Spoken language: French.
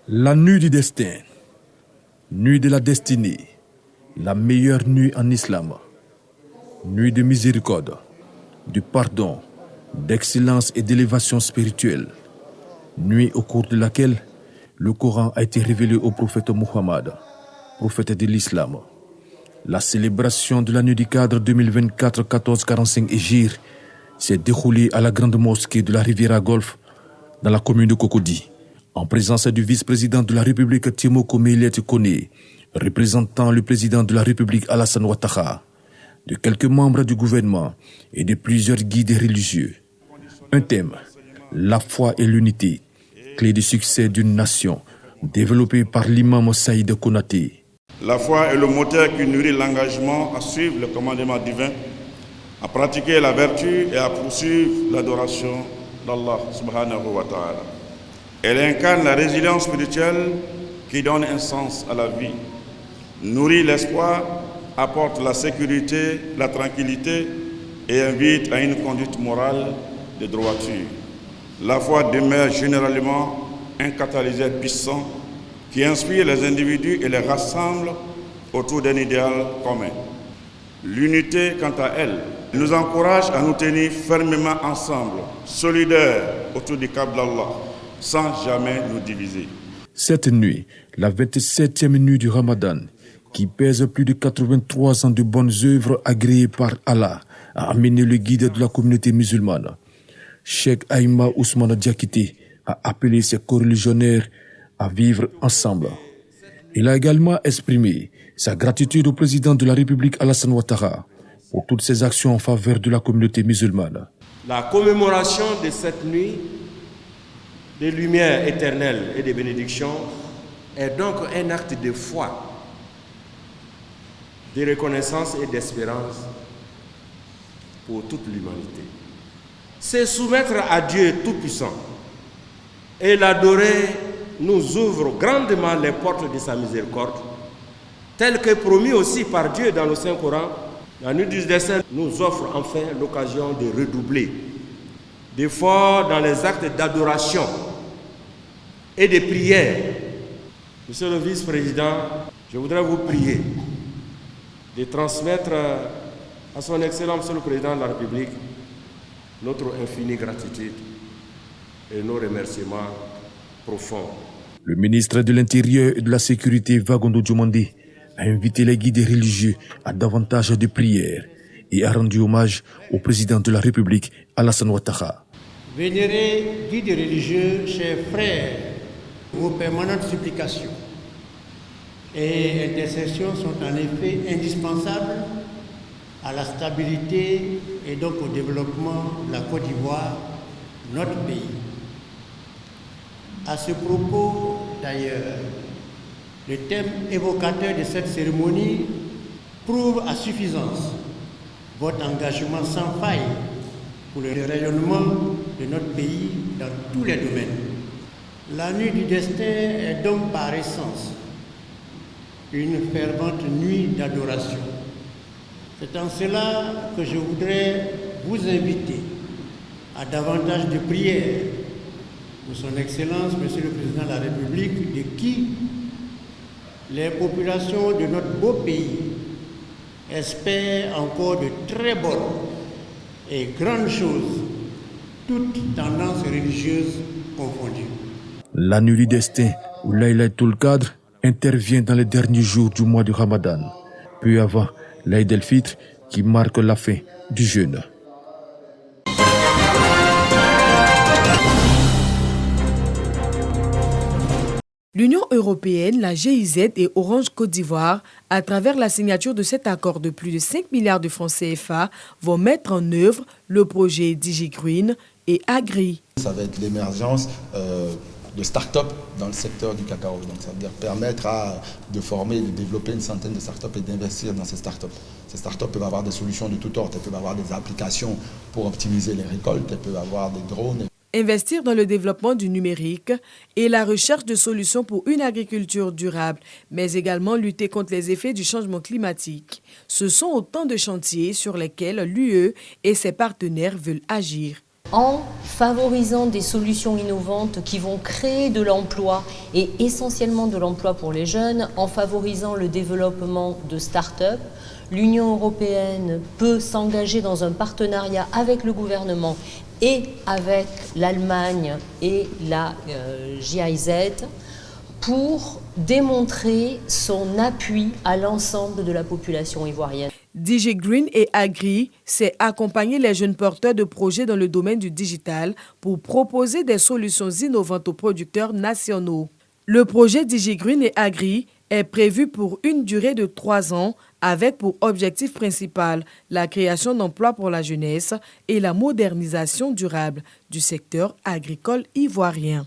La nuit du destin, nuit de la destinée, la meilleure nuit en islam, nuit de miséricorde, de pardon, d'excellence et d'élévation spirituelle, nuit au cours de laquelle le Coran a été révélé au prophète Muhammad, prophète de l'islam. La célébration de la nuit du cadre 2024-1445 Hégire s'est déroulée à la grande mosquée de la Riviera Golf dans la commune de Cocody, en présence du vice-président de la République Timoko Meïlet Koné, représentant le président de la République Alassane Ouattara, de quelques membres du gouvernement et de plusieurs guides religieux. Un thème, la foi et l'unité, clé de succès d'une nation, développé par l'imam Saïd Konaté. La foi est le moteur qui nourrit l'engagement à suivre le commandement divin, à pratiquer la vertu et à poursuivre l'adoration d'Allah subhanahu wa ta'ala. Elle incarne la résilience spirituelle qui donne un sens à la vie, nourrit l'espoir, apporte la sécurité, la tranquillité et invite à une conduite morale de droiture. La foi demeure généralement un catalyseur puissant qui inspire les individus et les rassemble autour d'un idéal commun. L'unité, quant à elle, nous encourage à nous tenir fermement ensemble, solidaires autour du cap d'Allah, sans jamais nous diviser. Cette nuit, la 27e nuit du Ramadan, qui pèse plus de 83 ans de bonnes œuvres agréées par Allah, a amené le guide de la communauté musulmane. Cheikh Aïma Ousmane Diakité a appelé ses coreligionnaires à vivre ensemble. Il a également exprimé sa gratitude au président de la République Alassane Ouattara pour toutes ses actions en faveur de la communauté musulmane. La commémoration de cette nuit de lumière éternelle et de bénédiction est donc un acte de foi, de reconnaissance et d'espérance pour toute l'humanité. C'est soumettre à Dieu Tout-Puissant et l'adorer nous ouvre grandement les portes de sa miséricorde, tel que promis aussi par Dieu dans le Saint-Coran. La nuit du destin nous offre enfin l'occasion de redoubler d'efforts dans les actes d'adoration et de prière. Monsieur le vice-président, je voudrais vous prier de transmettre à son Excellence Monsieur le Président de la République notre infinie gratitude et nos remerciements profonds. Le ministre de l'Intérieur et de la Sécurité, Vagondo Djomandé, a invité les guides religieux à davantage de prières et a rendu hommage au président de la République, Alassane Ouattara. Vénérés guides religieux, chers frères, vos permanentes supplications et intercessions sont en effet indispensables à la stabilité et donc au développement de la Côte d'Ivoire, notre pays. À ce propos, d'ailleurs, le thème évocateur de cette cérémonie prouve à suffisance votre engagement sans faille pour le rayonnement de notre pays dans tous les domaines. La nuit du destin est donc par essence une fervente nuit d'adoration. C'est en cela que je voudrais vous inviter à davantage de prières pour son Excellence, Monsieur le Président de la République, de qui les populations de notre beau pays espèrent encore de très bonnes et grandes choses, toutes tendances religieuses confondues. La nuit du destin, où Laylatul Qadr intervient dans les derniers jours du mois du Ramadan, peu avant l'Aïd el-Fitr qui marque la fin du jeûne. L'Union européenne, la GIZ et Orange Côte d'Ivoire, à travers la signature de cet accord de plus de 5 milliards de francs CFA, vont mettre en œuvre le projet DigiGreen et Agri. Ça va être l'émergence de start-up dans le secteur du cacao. Donc ça veut dire permettre de former, de développer une centaine de start-up et d'investir dans ces start-up. Ces start-up peuvent avoir des solutions de tout ordre. Elles peuvent avoir des applications pour optimiser les récoltes, elles peuvent avoir des drones. Investir dans le développement du numérique et la recherche de solutions pour une agriculture durable, mais également lutter contre les effets du changement climatique. Ce sont autant de chantiers sur lesquels l'UE et ses partenaires veulent agir. en favorisant des solutions innovantes qui vont créer de l'emploi et essentiellement de l'emploi pour les jeunes, en favorisant le développement de start-up. L'Union européenne peut s'engager dans un partenariat avec le gouvernement et avec l'Allemagne et la GIZ pour démontrer son appui à l'ensemble de la population ivoirienne. DG Green et Agri, c'est accompagner les jeunes porteurs de projets dans le domaine du digital pour proposer des solutions innovantes aux producteurs nationaux. Le projet DG Green et Agri est prévu pour une durée de 3 ans avec pour objectif principal la création d'emplois pour la jeunesse et la modernisation durable du secteur agricole ivoirien.